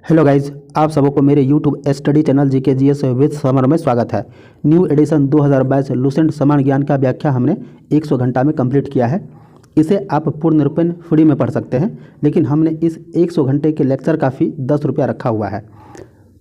Hello guys, आप सबों को मेरे YouTube study channel GK GS with summer में स्वागत है। न्यू एडिशन 2022 लूसेंट समान ज्ञान का व्याख्या हमने 100 घंटा में कंप्लीट किया है। इसे आप पूर्ण रूपेण फ्री में पढ़ सकते हैं, लेकिन हमने इस 100 घंटे के लेक्चर का फी 10 रुपया रखा हुआ है।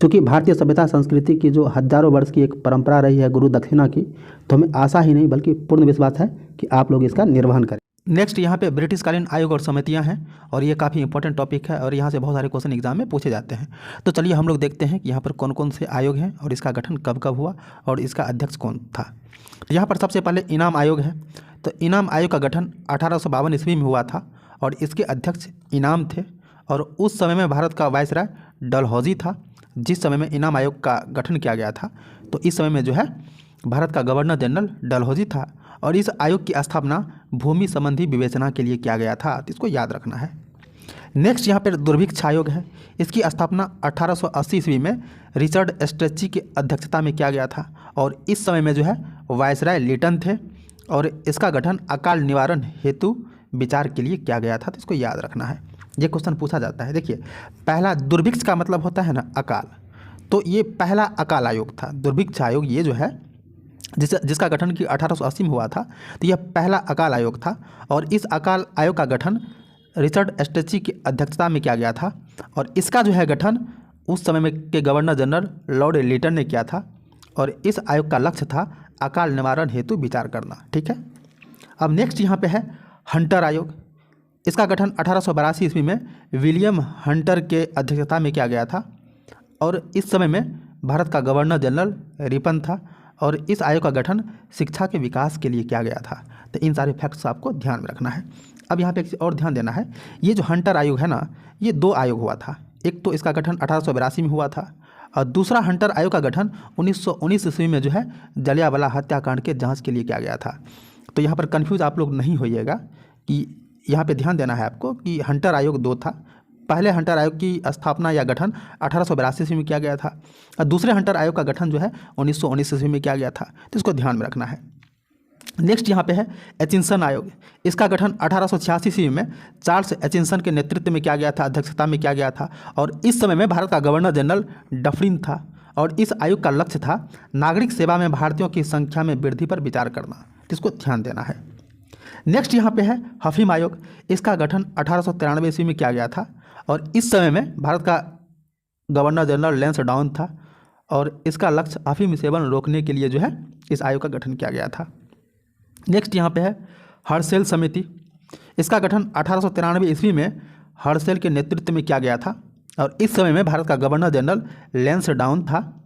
क्योंकि भारतीय सभ्यता संस्कृति की जो हजारों वर्ष की एक परंपरा रही है गुरु दक्षिणा की, तो हमें आशा ही नहीं बल्कि पूर्ण विश्वास है कि आप लोग इसका निर्वहन करें। नेक्स्ट यहाँ पे ब्रिटिशकालीन आयोग और समितियाँ हैं, और ये काफ़ी इंपॉर्टेंट टॉपिक है और यहाँ से बहुत सारे क्वेश्चन एग्जाम में पूछे जाते हैं। तो चलिए हम लोग देखते हैं कि यहाँ पर कौन कौन से आयोग हैं और इसका गठन कब कब हुआ और इसका अध्यक्ष कौन था। यहाँ पर सबसे पहले इनाम आयोग है। तो इनाम आयोग का गठन 1852 ईस्वी में हुआ था और इसके अध्यक्ष इनाम थे, और उस समय में भारत का वायसराय डलहौजी था। जिस समय में इनाम आयोग का गठन किया गया था, तो इस समय में जो है भारत का गवर्नर जनरल डलहौजी था, और इस आयोग की स्थापना भूमि संबंधी विवेचना के लिए किया गया था। तो इसको याद रखना है। नेक्स्ट यहाँ पर दुर्भिक्ष आयोग है। इसकी स्थापना 1880 ईस्वी में रिचर्ड स्ट्रेची की अध्यक्षता में किया गया था, और इस समय में जो है वायसराय लिटन थे, और इसका गठन अकाल निवारण हेतु विचार के लिए किया गया था। तो इसको याद रखना है, ये क्वेश्चन पूछा जाता है। देखिए, पहला दुर्भिक्ष का मतलब होता है ना अकाल, तो ये पहला अकाल आयोग था। दुर्भिक्ष आयोग ये जो है जिसका गठन कि 1880 में हुआ था, तो यह पहला अकाल आयोग था, और इस अकाल आयोग का गठन रिचर्ड स्ट्रेची की अध्यक्षता में किया गया था, और इसका जो है गठन उस समय में के गवर्नर जनरल लॉर्ड लिटन ने किया था, और इस आयोग का लक्ष्य था अकाल निवारण हेतु विचार करना। ठीक है। अब नेक्स्ट यहाँ पे है हंटर आयोग। इसका गठन 1882 ईस्वी में विलियम हंटर के अध्यक्षता में किया गया था, और इस समय में भारत का गवर्नर जनरल रिपन था, और इस आयोग का गठन शिक्षा के विकास के लिए किया गया था। तो इन सारे फैक्ट्स आपको ध्यान में रखना है। अब यहाँ पे एक और ध्यान देना है, ये जो हंटर आयोग है ना, ये दो आयोग हुआ था। एक तो इसका गठन 1882 में हुआ था, और दूसरा हंटर आयोग का गठन 1919 ईस्वी में जो है जलियांवाला हत्याकांड के जांच के लिए किया गया था। तो यहाँ पर कन्फ्यूज आप लोग नहीं होइएगा कि यहाँ पे ध्यान देना है आपको कि हंटर आयोग दो था। पहले हंटर आयोग की स्थापना या गठन 1882 ईस्वी में किया गया था, और दूसरे हंटर आयोग का गठन जो है 1919 ईस्वी में किया गया था। तो इसको ध्यान में रखना है। नेक्स्ट यहाँ पे है एचिंसन आयोग। इसका गठन 1886 ईस्वी में चार्ल्स एचिंसन के नेतृत्व में किया गया था, अध्यक्षता में किया गया था, और इस समय में भारत का गवर्नर जनरल डफरिन था, और इस आयोग का लक्ष्य था नागरिक सेवा में भारतीयों की संख्या में वृद्धि पर विचार करना। तो इसको ध्यान देना है। नेक्स्ट यहाँ पे है हफीम आयोग। इसका गठन 1893 ईस्वी में किया गया था, और इस समय में भारत का गवर्नर जनरल लैंसडाउन था, और इसका लक्ष्य अफीम सेवन रोकने के लिए जो है इस आयोग का गठन किया गया था। नेक्स्ट यहाँ पे है हर्सेल समिति। इसका गठन 1893 ईस्वी में हर्सेल के नेतृत्व में किया गया था, और इस समय में भारत का गवर्नर जनरल लैंसडाउन था,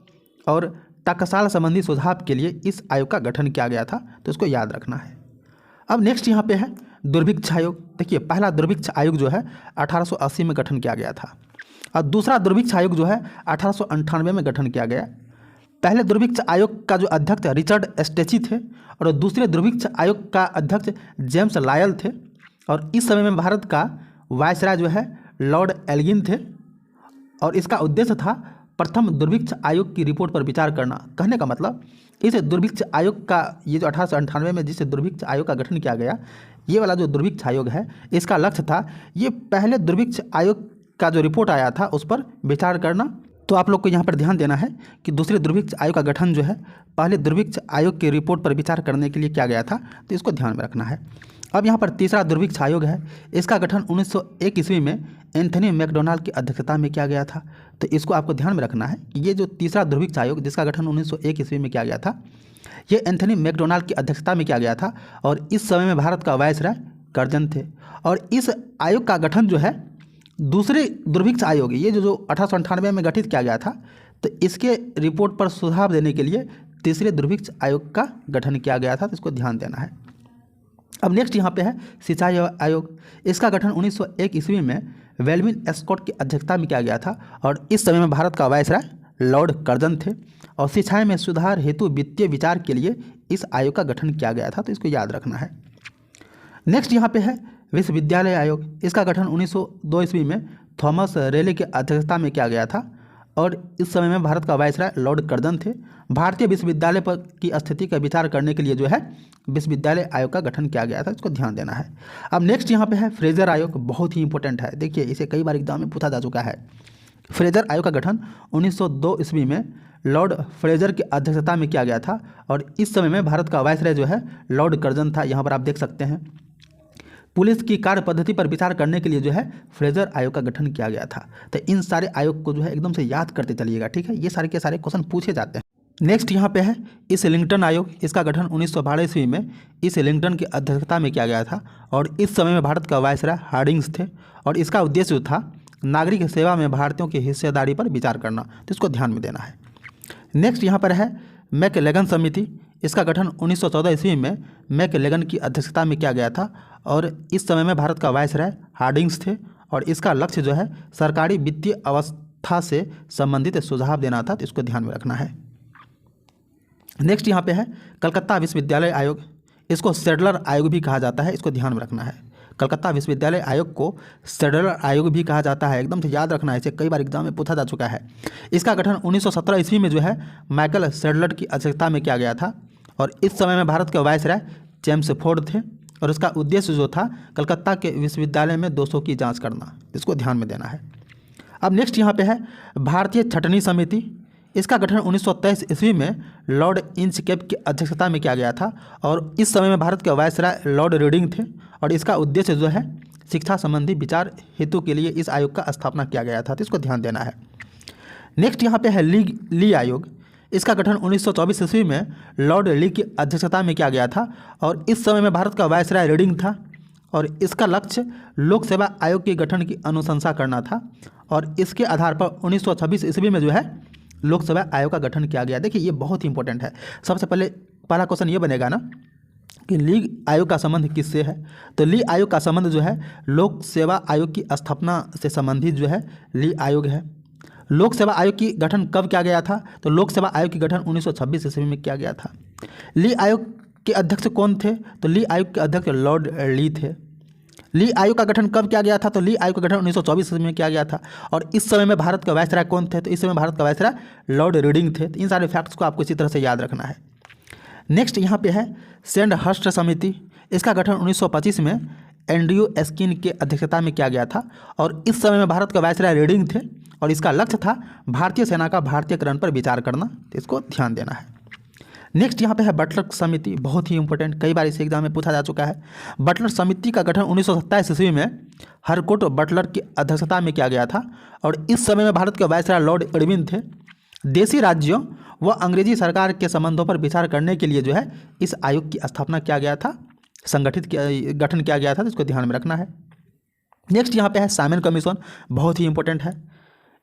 और टकसाल संबंधी सुझाव के लिए इस आयोग का गठन किया गया था। तो इसको याद रखना है। अब नेक्स्ट यहाँ पे है दुर्भिक्ष आयोग। देखिए, पहला दुर्भिक्ष आयोग जो है 1880 में गठन किया गया था, और दूसरा दुर्भिक्ष आयोग जो है 1898 में गठन किया गया। पहले दुर्भिक्ष आयोग का जो अध्यक्ष रिचर्ड स्ट्रेची थे, और दूसरे दुर्भिक्ष आयोग का अध्यक्ष जेम्स लायल थे, और इस समय में भारत का वायसराय जो है लॉर्ड एल्गिन थे, और इसका उद्देश्य था प्रथम दुर्भिक्ष आयोग की रिपोर्ट पर विचार करना। कहने का मतलब इस दुर्भिक्ष आयोग का ये जो 1898 में जिस दुर्भिक्ष आयोग का गठन किया गया, ये वाला जो दुर्भिक्ष आयोग है, इसका लक्ष्य था ये पहले दुर्भिक्ष आयोग का जो रिपोर्ट आया था उस पर विचार करना। तो आप लोग को यहाँ पर ध्यान देना है कि दूसरे दुर्भिक्ष आयोग का गठन जो है पहले दुर्भिक्ष आयोग की रिपोर्ट पर विचार करने के लिए किया गया था। तो इसको ध्यान में रखना है। अब यहाँ पर तीसरा दुर्भिक्ष आयोग है। इसका गठन 1901 ईस्वी में एंथनी मैकडोनाल्ड की अध्यक्षता में किया गया था। तो इसको आपको ध्यान में रखना है कि ये जो तीसरा दुर्भिक्ष आयोग जिसका गठन 1901 ईस्वी में किया गया था, ये एंथनी मैकडोनाल्ड की अध्यक्षता में किया गया था, और इस समय में भारत का वायसराय कर्जन थे। और इस आयोग का गठन जो है दूसरे दुर्भिक्ष आयोग, ये जो 1898 में गठित किया गया था, तो इसके रिपोर्ट पर सुझाव देने के लिए तीसरे दुर्भिक्ष आयोग का गठन किया गया था। तो इसको ध्यान देना है। अब नेक्स्ट यहाँ पे है सिंचाई आयोग। इसका गठन 1901 ईस्वी में वेल्विन स्कॉट की अध्यक्षता में किया गया था, और इस समय में भारत का वायसराय लॉर्ड कर्जन थे, और सिंचाई में सुधार हेतु वित्तीय विचार के लिए इस आयोग का गठन किया गया था। तो इसको याद रखना है। नेक्स्ट यहाँ पे है विश्वविद्यालय आयोग। इसका गठन 1902 ईस्वी में थॉमस रेले की अध्यक्षता में किया गया था, और इस समय में भारत का वायसराय लॉर्ड कर्जन थे। भारतीय विश्वविद्यालय पर की स्थिति का विचार करने के लिए जो है विश्वविद्यालय आयोग का गठन किया गया था। इसको ध्यान देना है। अब नेक्स्ट यहाँ पे है फ्रेजर आयोग। बहुत ही इंपॉर्टेंट है। देखिए, इसे कई बार एग्जाम में पूछा जा चुका है। फ्रेजर आयोग का गठन 1902 ईस्वी में लॉर्ड फ्रेजर की अध्यक्षता में किया गया था और इस समय में भारत का वायसराय जो है लॉर्ड कर्जन था। यहाँ पर आप देख सकते हैं। पुलिस की कार्य पद्धति पर विचार करने के लिए जो है फ्रेजर आयोग का गठन किया गया था। तो इन सारे आयोग को जो है एकदम से याद करते चलिएगा, ठीक है। ये सारे के सारे क्वेश्चन पूछे जाते हैं। नेक्स्ट यहाँ पे है इस्लिंगटन आयोग। इसका गठन 1912 ईस्वी में इस्लिंगटन की अध्यक्षता में किया गया था और इस समय में भारत का वायसराय हार्डिंग्स थे और इसका उद्देश्य जो था नागरिक सेवा में भारतीयों की हिस्सेदारी पर विचार करना, तो इसको ध्यान में देना है। नेक्स्ट यहाँ पर है मैकलेगन समिति। इसका गठन 1914 ईस्वी में मैकलेगन की अध्यक्षता में किया गया था और इस समय में भारत का वायसराय हार्डिंग्स थे और इसका लक्ष्य जो है सरकारी वित्तीय अवस्था से संबंधित सुझाव देना था, तो इसको ध्यान में रखना है। नेक्स्ट यहाँ पे है कलकत्ता विश्वविद्यालय आयोग। इसको सेडलर आयोग भी कहा जाता है, इसको ध्यान में रखना है। कलकत्ता विश्वविद्यालय आयोग को सेडलर आयोग भी कहा जाता है, एकदम से याद रखना है, इसे कई बार एग्जाम में पूछा जा चुका है। इसका गठन 1917 ईस्वी में जो है माइकल सेडलर की अध्यक्षता में किया गया था और इस समय में भारत के वायसराय चेम्सफोर्ड थे और इसका उद्देश्य जो था कलकत्ता के विश्वविद्यालय में दोषों की जाँच करना, इसको ध्यान में देना है। अब नेक्स्ट यहाँ पे है भारतीय छटनी समिति। इसका गठन 1923 ईस्वी में लॉर्ड इंचकैप की अध्यक्षता में किया गया था और इस समय में भारत के वायसराय लॉर्ड रीडिंग थे और इसका उद्देश्य जो है शिक्षा संबंधी विचार हेतु के लिए इस आयोग का स्थापना किया गया था, तो इसको ध्यान देना है। नेक्स्ट यहाँ पे है ली आयोग। इसका गठन 1924 ईस्वी में लॉर्ड ली की अध्यक्षता में किया गया था और इस समय में भारत का वायसराय रीडिंग था और इसका लक्ष्य लोक सेवा आयोग के गठन की अनुशंसा करना था और इसके आधार पर 1926 ईस्वी में जो है लोक सेवा आयोग का गठन किया गया। देखिए ये बहुत ही इंपॉर्टेंट है। सबसे पहला क्वेश्चन ये बनेगा ना कि ली आयोग का संबंध किससे है, तो ली आयोग का संबंध जो है लोक सेवा आयोग की स्थापना से संबंधित जो है ली आयोग है। लोक सेवा आयोग की गठन कब किया गया था, तो लोक सेवा आयोग की गठन 1926 ईस्वी में किया गया था। ली आयोग के अध्यक्ष कौन थे, तो ली आयोग के अध्यक्ष लॉर्ड ली थे। ली आयोग का गठन कब किया गया था, तो ली आयोग का गठन 1924 ईस्वी में किया गया था और इस समय में भारत का वायसराय कौन थे, तो इस समय भारत का वायसराय लॉर्ड रीडिंग थे। तो इन सारे फैक्ट्स को आपको इसी तरह से याद रखना है। नेक्स्ट यहाँ पे है सैंडहर्स्ट समिति। इसका गठन 1925 में एंड्रयू एस्किन के अध्यक्षता में किया गया था और इस समय में भारत का वायसराय रीडिंग थे और इसका लक्ष्य था भारतीय सेना का भारतीयकरण पर विचार करना, तो इसको ध्यान देना है। नेक्स्ट यहाँ पे है बटलर समिति, बहुत ही इंपॉर्टेंट, कई बार इस एग्जाम में पूछा जा चुका है। बटलर समिति का गठन 1927 ईस्वी में हरकोट बटलर की अध्यक्षता में किया गया था और इस समय में भारत के वायसराय लॉर्ड इरविन थे। देशी राज्यों व अंग्रेजी सरकार के संबंधों पर विचार करने के लिए जो है इस आयोग की स्थापना किया गया था, गठन किया गया था, तो इसको ध्यान में रखना है। नेक्स्ट यहाँ पे है साइमन कमीशन, बहुत ही इंपॉर्टेंट है।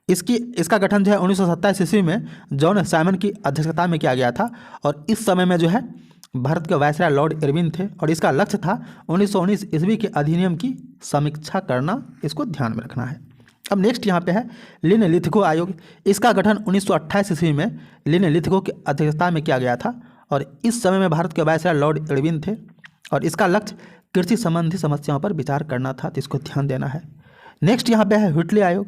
इसका गठन जो है 1927 ईस्वी में जॉन साइमन की अध्यक्षता में किया गया था और इस समय में जो है भारत के वायसराय लॉर्ड इरविन थे और इसका लक्ष्य था 1919 ईस्वी के अधिनियम की समीक्षा करना, इसको ध्यान में रखना है। अब नेक्स्ट यहाँ पे है लिनलिथगो आयोग। इसका गठन 1928 ईस्वी में लिनलिथगो की अध्यक्षता में किया गया था और इस समय में भारत के वायसराय लॉर्ड इरविन थे और इसका लक्ष्य कृषि संबंधी समस्याओं पर विचार करना था, तो इसको ध्यान देना है। नेक्स्ट यहाँ पे है व्हिटले आयोग।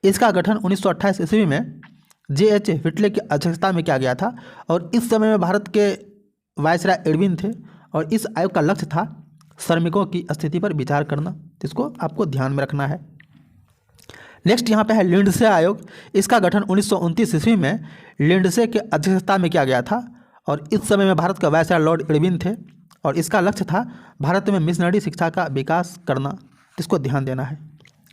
इसका गठन 1928 ईस्वी में J.H. व्हिटले की अध्यक्षता में किया गया था और इस समय में भारत के वायसराय इरविन थे और इस आयोग का लक्ष्य था श्रमिकों की स्थिति पर विचार करना, तो इसको आपको ध्यान में रखना है। नेक्स्ट यहाँ पे है लिंडसे आयोग। इसका गठन 1929 ईस्वी में लिंडसे के अध्यक्षता में किया गया था और इस समय में भारत का वायसराय लॉर्ड इरविन थे और इसका लक्ष्य था भारत में मिशनरी शिक्षा का विकास करना, इसको ध्यान देना है।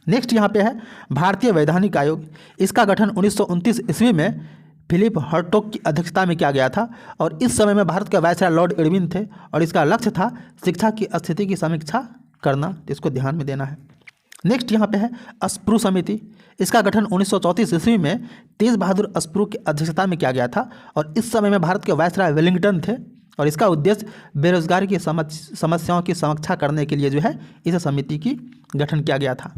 नेक्स्ट यहाँ पे है भारतीय वैधानिक आयोग। इसका गठन 1929 ईस्वी में फिलिप हर्टोग की अध्यक्षता में किया गया था और इस समय में भारत के वायसराय लॉर्ड इरविन थे और इसका लक्ष्य था शिक्षा की स्थिति की समीक्षा करना, इसको ध्यान में देना है। नेक्स्ट यहाँ पे है अस्पृ समिति। इसका गठन 1934 ईस्वी में तेज बहादुर अस्पृ की अध्यक्षता में किया गया था और इस समय में भारत के वायसराय वेलिंगटन थे और इसका उद्देश्य बेरोजगारी की समस्याओं की समीक्षा करने के लिए जो है इस समिति की गठन किया गया था।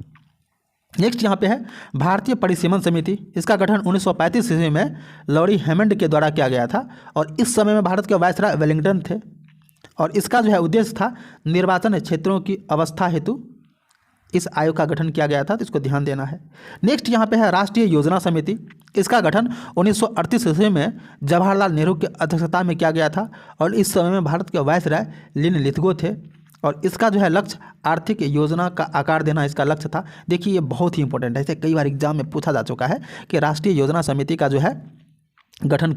नेक्स्ट यहाँ पे है भारतीय परिसीमन समिति। इसका गठन 1935 ईस्वी में लॉरी हैमंड के द्वारा किया गया था और इस समय में भारत के वायसराय वेलिंगटन थे और इसका जो है उद्देश्य था निर्वाचन क्षेत्रों की अवस्था हेतु इस आयोग का गठन किया गया था, तो इसको ध्यान देना है। नेक्स्ट यहाँ पे है राष्ट्रीय योजना समिति। इसका गठन 1938 ईस्वी में जवाहरलाल नेहरू की अध्यक्षता में किया गया था और इस समय में भारत के वायसराय लिनलिथगो थे और इसका जो है लक्ष्य आर्थिक योजना का आकार देना इसका लक्ष्य था। देखिए ये बहुत ही इंपॉर्टेंट है, इसे कई बार एग्जाम में पूछा जा चुका है कि राष्ट्रीय योजना समिति का जो है गठन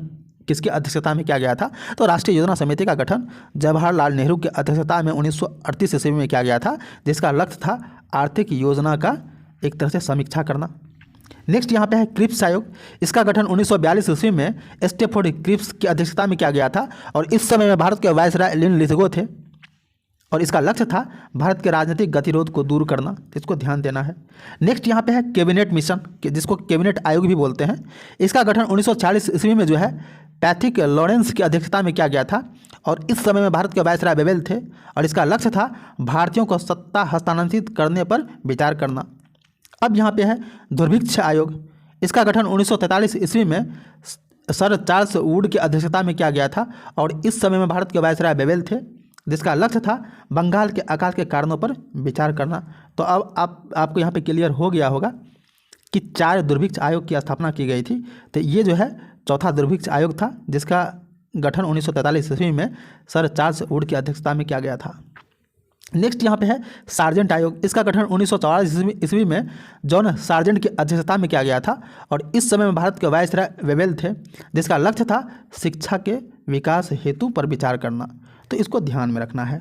किसकी अध्यक्षता में किया गया था। तो राष्ट्रीय योजना समिति का गठन जवाहरलाल नेहरू की अध्यक्षता में 1938 ईस्वी में किया गया था, जिसका लक्ष्य था आर्थिक योजना का एक तरह से समीक्षा करना। नेक्स्ट यहाँ पे है क्रिप्स आयोग। इसका गठन 1942 ईस्वी में स्टेफोर्ड क्रिप्स की अध्यक्षता में किया गया था और इस समय में भारत के वायसराय लिन लिथगो थे और इसका लक्ष्य था भारत के राजनीतिक गतिरोध को दूर करना। इसको ध्यान देना है। नेक्स्ट यहाँ पे है कैबिनेट मिशन, जिसको कैबिनेट आयोग भी बोलते हैं। इसका गठन 1940 ईस्वी में जो है पैथिक लॉरेंस की अध्यक्षता में किया गया था और इस समय में भारत के वायसराय बेवेल थे और इसका लक्ष्य था भारतीयों को सत्ता हस्तांतरित करने पर विचार करना। अब यहाँ पे है दुर्भिक्ष आयोग। इसका गठन 1943 ईस्वी में सर चार्ल्स वुड की अध्यक्षता में किया गया था और इस समय में भारत के वायसराय बेवेल थे, जिसका लक्ष्य था बंगाल के अकाल के कारणों पर विचार करना। तो अब आपको यहाँ पे क्लियर हो गया होगा कि 4 दुर्भिक्ष आयोग की स्थापना की गई थी। तो ये जो है चौथा दुर्भिक्ष आयोग था, जिसका गठन 1943 ईस्वी में सर चार्ल्स वुड की अध्यक्षता में किया गया था। नेक्स्ट यहाँ पे है सार्जेंट आयोग। इसका गठन 1944 ईस्वी में जॉन सार्जेंट की अध्यक्षता में किया गया था और इस समय में भारत के वायसराय वेवेल थे, जिसका लक्ष्य था शिक्षा के विकास हेतु पर विचार करना। तो इसको ध्यान में रखना है।